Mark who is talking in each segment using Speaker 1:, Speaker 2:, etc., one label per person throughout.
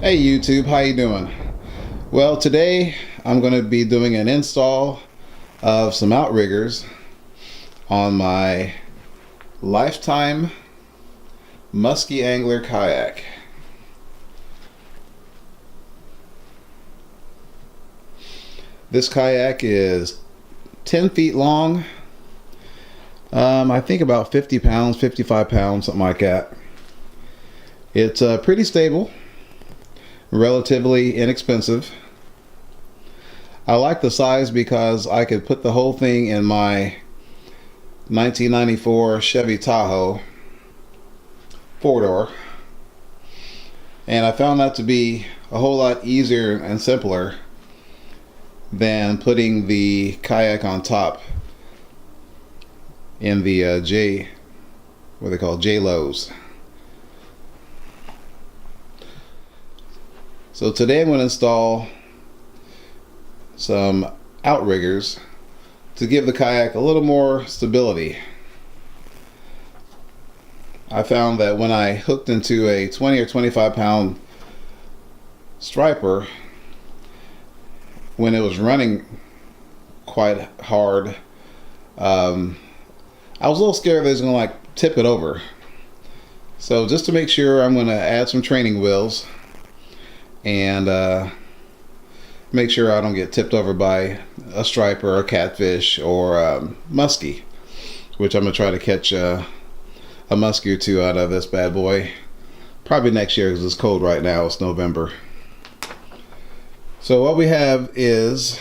Speaker 1: Hey YouTube, how you doing? Well, today I'm going to be doing an install of some outriggers on my Lifetime Musky Angler kayak. This kayak is 10 feet long. I think about 50 pounds, 55 pounds, something like that. It's pretty stable. Relatively inexpensive. I like the size because I could put the whole thing in my 1994 Chevy Tahoe 4-door, and I found that to be a whole lot easier and simpler than putting the kayak on top in the what they call J-Lows. So today I'm going to install some outriggers to give the kayak a little more stability. I found that when I hooked into a 20 or 25 pound striper, when it was running quite hard, I was a little scared that it was going to like tip it over. So just to make sure, I'm going to add some training wheels and make sure I don't get tipped over by a striper, a catfish, or muskie, which I'm gonna try to catch a muskie or two out of this bad boy probably next year because it's cold right now. It's November. So what we have is,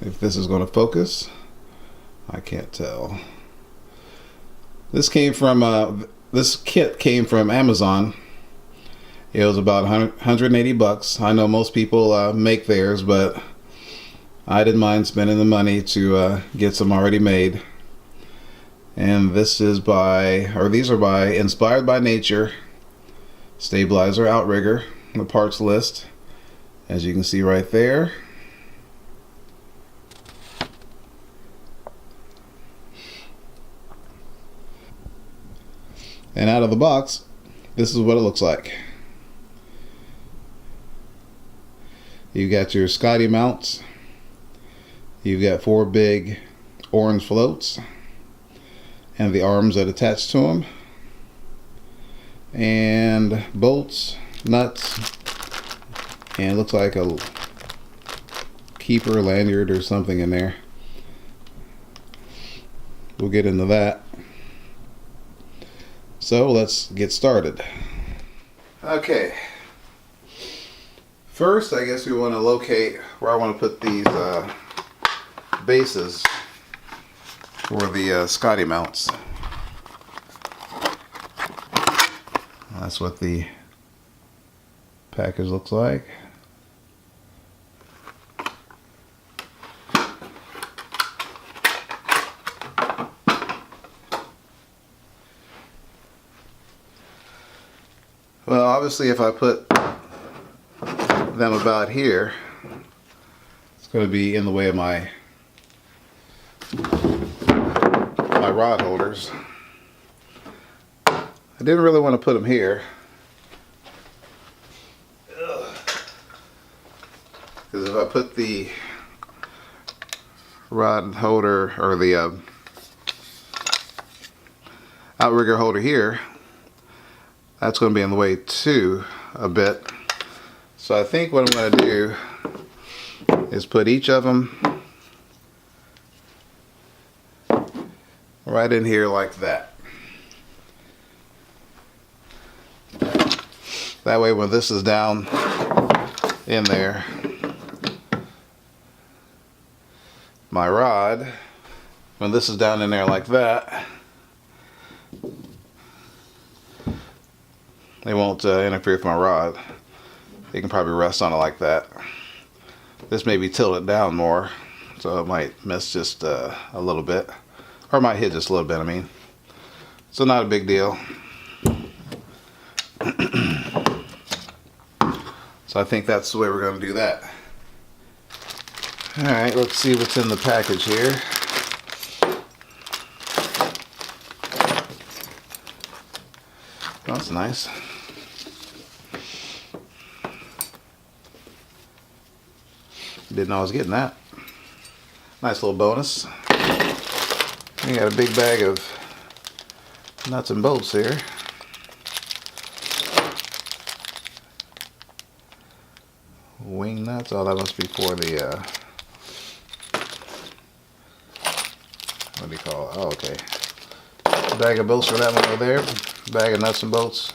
Speaker 1: if this is going to focus, I can't tell. This came from this kit came from Amazon. It was about 180 bucks. I know most people make theirs, but I didn't mind spending the money to get some already made. And this is these are by Inspired by Nature Stabilizer Outrigger. The parts list, as you can see right there. And out of the box, this is what it looks like. You've got your Scotty mounts. You've got 4 big orange floats and the arms that attach to them, and bolts, nuts, and it looks like a keeper lanyard or something in there. We'll get into that. So let's get started. Okay. First, I guess we want to locate where I want to put these bases for the Scotty mounts. That's what the package looks like. Well, obviously if I put them about here, it's going to be in the way of my rod holders. I didn't really want to put them here because if I put the rod holder or the outrigger holder here, that's going to be in the way too a bit. So I think what I'm going to do is put each of them right in here like that. That way when this is down in there, my rod, when this is down in there like that, they won't interfere with my rod. You can probably rest on it like that. This may be tilted down more, so it might miss just a little bit, or it might hit just a little bit, I mean. So not a big deal. So I think that's the way we're going to do that. Alright, let's see what's in the package here. That's nice. Didn't know I was getting that. Nice little bonus. We got a big bag of nuts and bolts here. Wing nuts. Oh, that must be for the what do you call it? Oh, okay. Bag of bolts for that one over there. Bag of nuts and bolts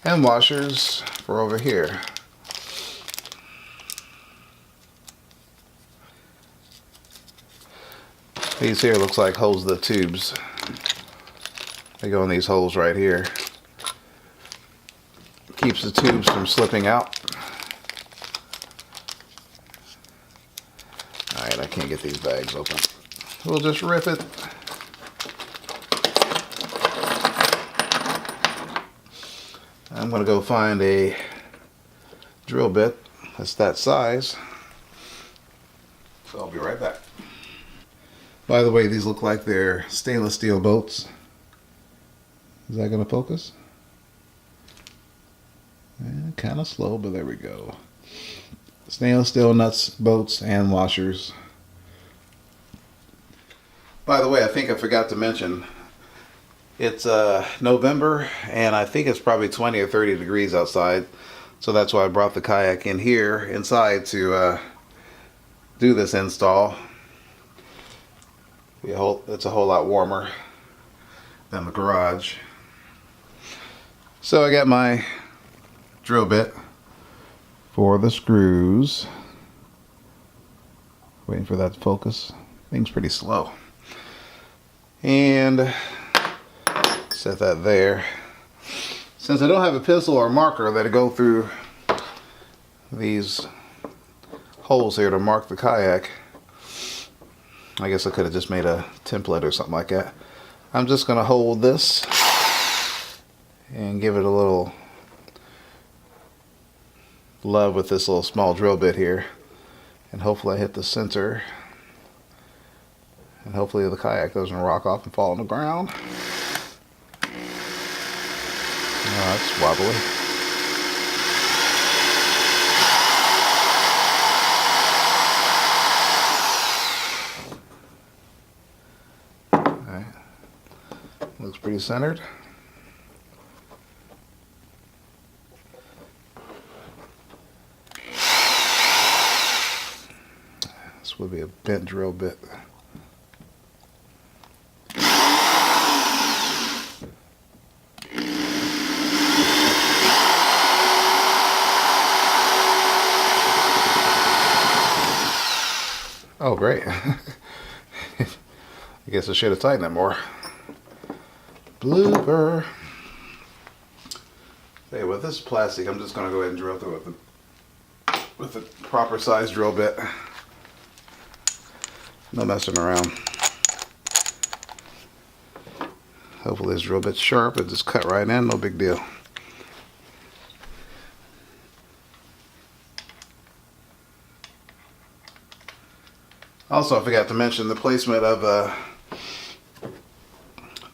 Speaker 1: and washers for over here. These here looks like holes to the tubes. They go in these holes right here. Keeps the tubes from slipping out. Alright, I can't get these bags open. We'll just rip it. I'm going to go find a drill bit that's that size. So I'll be right back. By the way, these look like they're stainless steel bolts. Is that going to focus? Kind of slow, but there we go. Stainless steel nuts, bolts, and washers. By the way, I think I forgot to mention, it's November, and I think it's probably 20 or 30 degrees outside. So that's why I brought the kayak in here, inside, to do this install. It's a whole lot warmer than the garage. So I got my drill bit for the screws. Waiting for that to focus. Thing's pretty slow. And set that there. Since I don't have a pencil or marker that'll go through these holes here to mark the kayak, I guess I could have just made a template or something like that. I'm just going to hold this and give it a little love with this little small drill bit here. And hopefully I hit the center. And hopefully the kayak doesn't rock off and fall on the ground. Oh, that's wobbly. Alright. Looks pretty centered. This would be a bent drill bit. Oh, great. I guess I should have tightened it more. Blooper. Hey, with this plastic, I'm just going to go ahead and drill through with the proper size drill bit. No messing around. Hopefully this drill bit's sharp. It just cut right in, no big deal. Also, I forgot to mention the placement of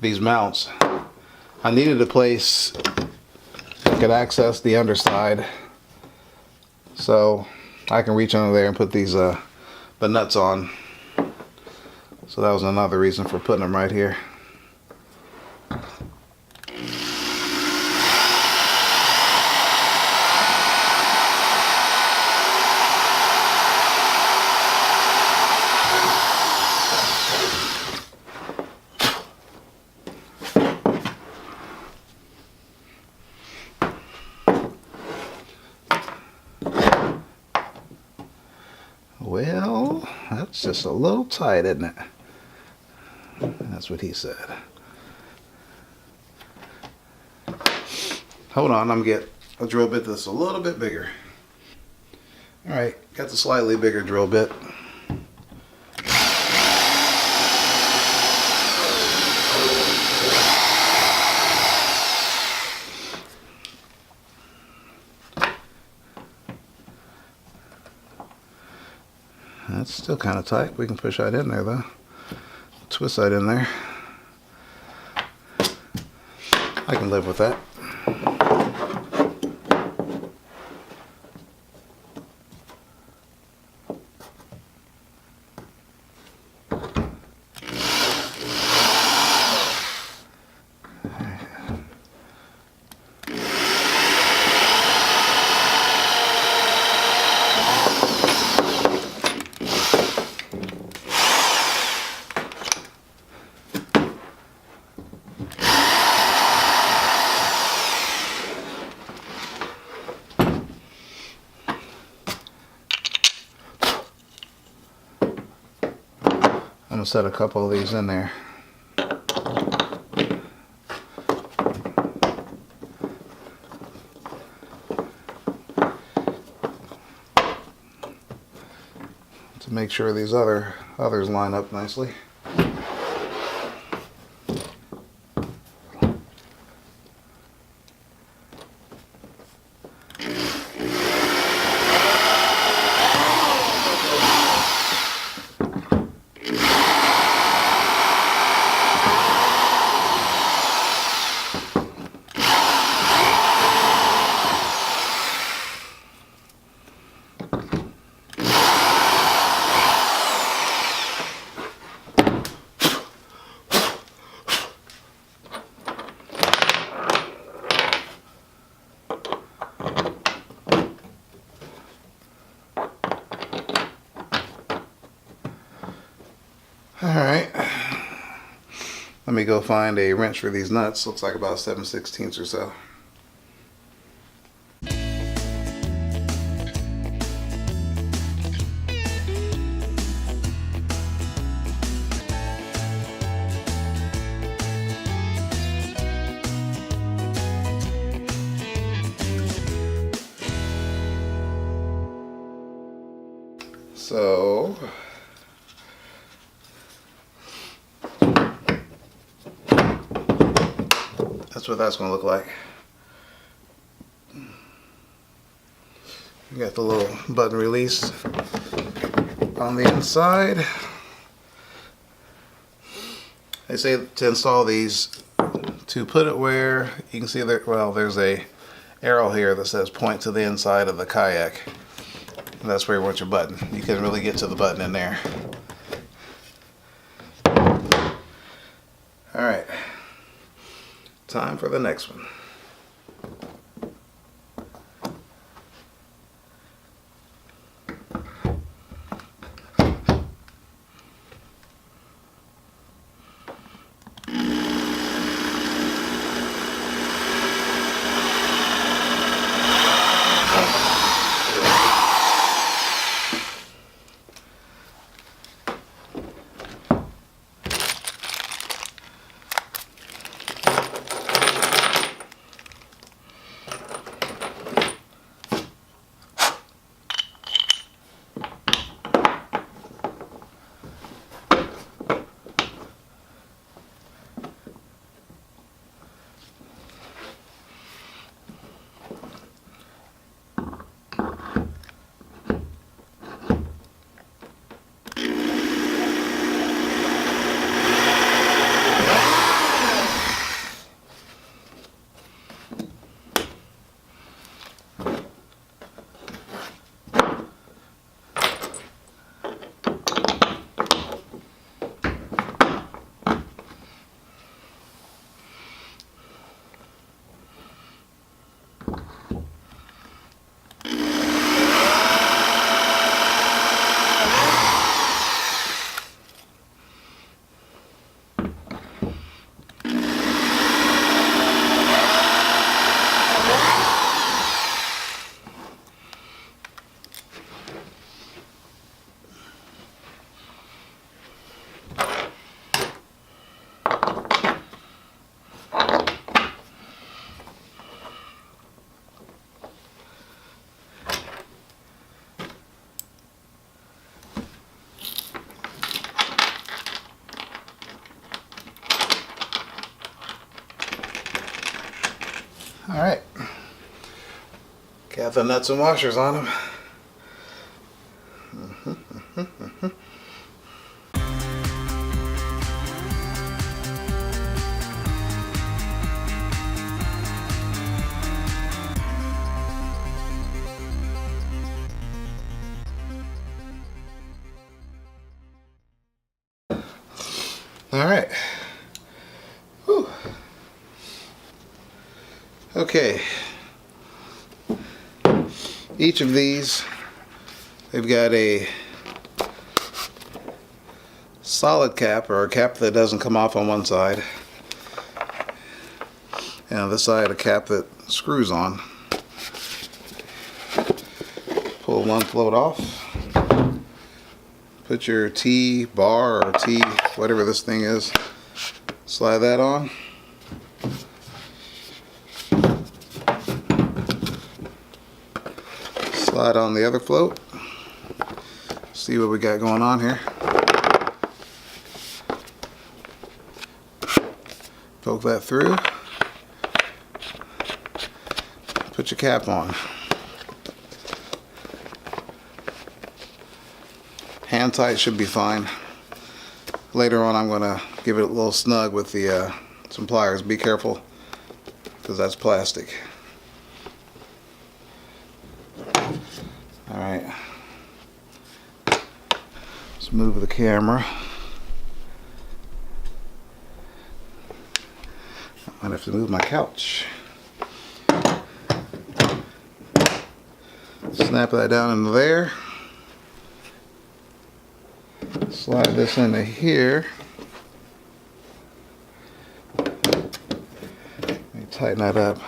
Speaker 1: these mounts. I needed a place that could access the underside, so I can reach under there and put these the nuts on. So that was another reason for putting them right here. Well, that's just a little tight, isn't it? That's what he said. Hold on, I'm gonna get a drill bit that's a little bit bigger. Alright, got the slightly bigger drill bit. That's still kind of tight. We can push that in there though. Twist that in there. I can live with that. to set a couple of these in there. To make sure these others line up nicely. Alright, let me go find a wrench for these nuts. Looks like about 7/16 or so. So that's what that's going to look like. You got the little button release on the inside. They say to install these, to put it where you can see that, well, there's a arrow here that says point to the inside of the kayak. And that's where you want your button. You can really get to the button in there. Alright, time for the next one. Alright, got the nuts and washers on them. Alright. Whew. Okay. Each of these, they've got a solid cap, or a cap that doesn't come off on one side, and on this side a cap that screws on. Pull one float off, Put your T bar or T, whatever this thing is, slide that on. Slide on the other float. See what we got going on here. Poke that through. Put your cap on. Hand tight should be fine. Later on I'm going to give it a little snug with the some pliers. Be careful because that's plastic. Alright. Let's move the camera. I might have to move my couch. Snap that down into there. Slide this into here. Let me tighten that up.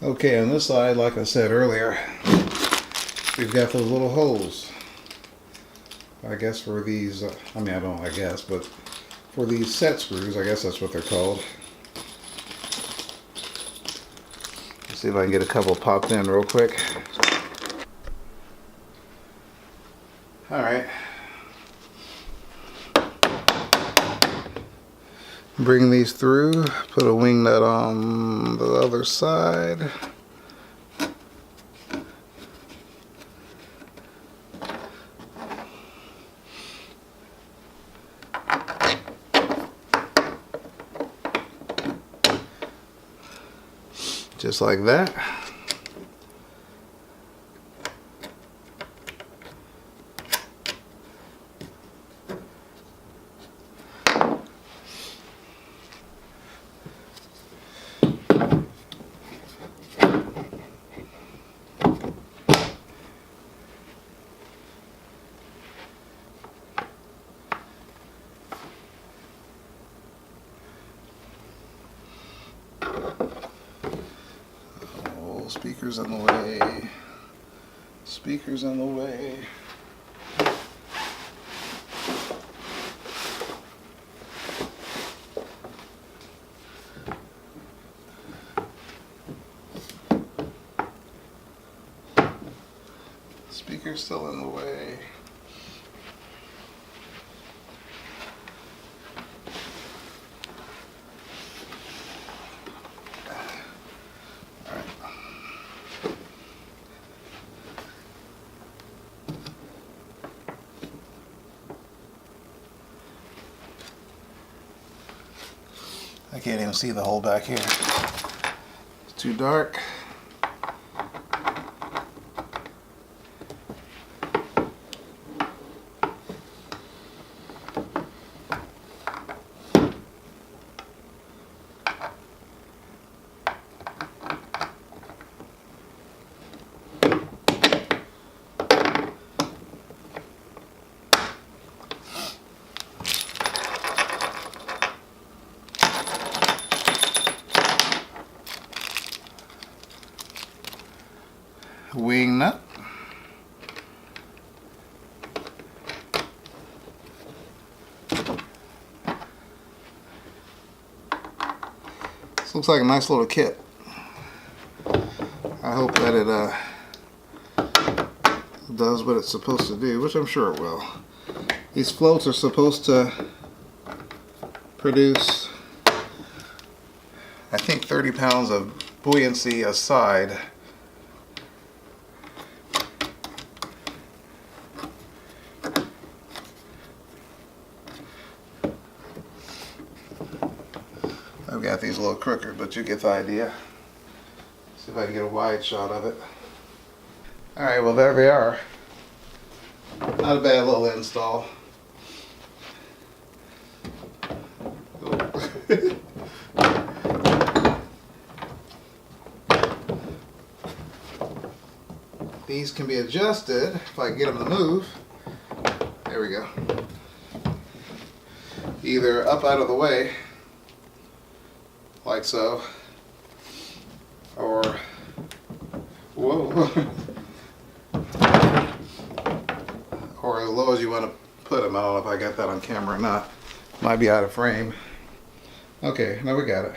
Speaker 1: Okay, on this side, like I said earlier, we've got those little holes. I guess for these, I mean, I don't I guess, but for these set screws, I guess that's what they're called. Let's see if I can get a couple popped in real quick. Alright. Bring these through, put a wing nut on the other side. Just like that. Speakers in the way. Speakers in the way. Speakers still in the way. I can't even see the hole back here. It's too dark. Wing nut. This looks like a nice little kit. I hope that it does what it's supposed to do, which I'm sure it will. These floats are supposed to produce, I think, 30 pounds of buoyancy a side. I've got these a little crooked, but you get the idea. See if I can get a wide shot of it. Alright, well there we are. Not a bad little install. These can be adjusted if I can get them to move. There we go. Either up out of the way, like so, or whoa, or as low as you want to put them. I don't know if I got that on camera or not. Might be out of frame. Okay, now we got it.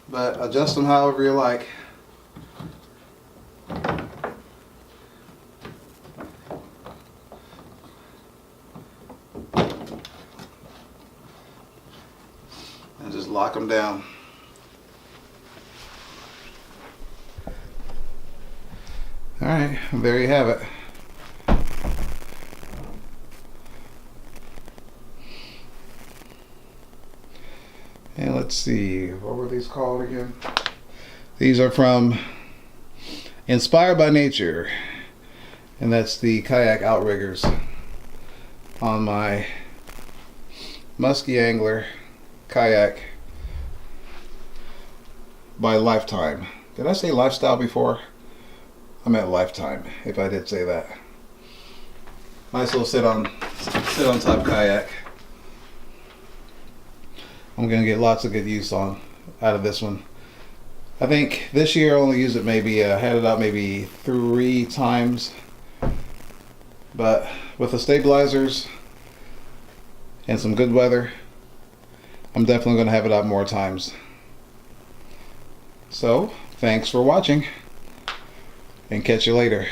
Speaker 1: But adjust them however you like. And just lock them down. Alright, there you have it. And let's see, what were these called again? These are from Inspired by Nature. And that's the kayak outriggers on my Musky Angler kayak by Lifetime. Did I say Lifestyle before? I meant Lifetime, if I did say that. Nice little sit on top kayak. I'm gonna get lots of good use out of this one. I think this year I only used it had it out maybe 3 times. But with the stabilizers and some good weather, I'm definitely gonna have it out more times. So, thanks for watching, and catch you later.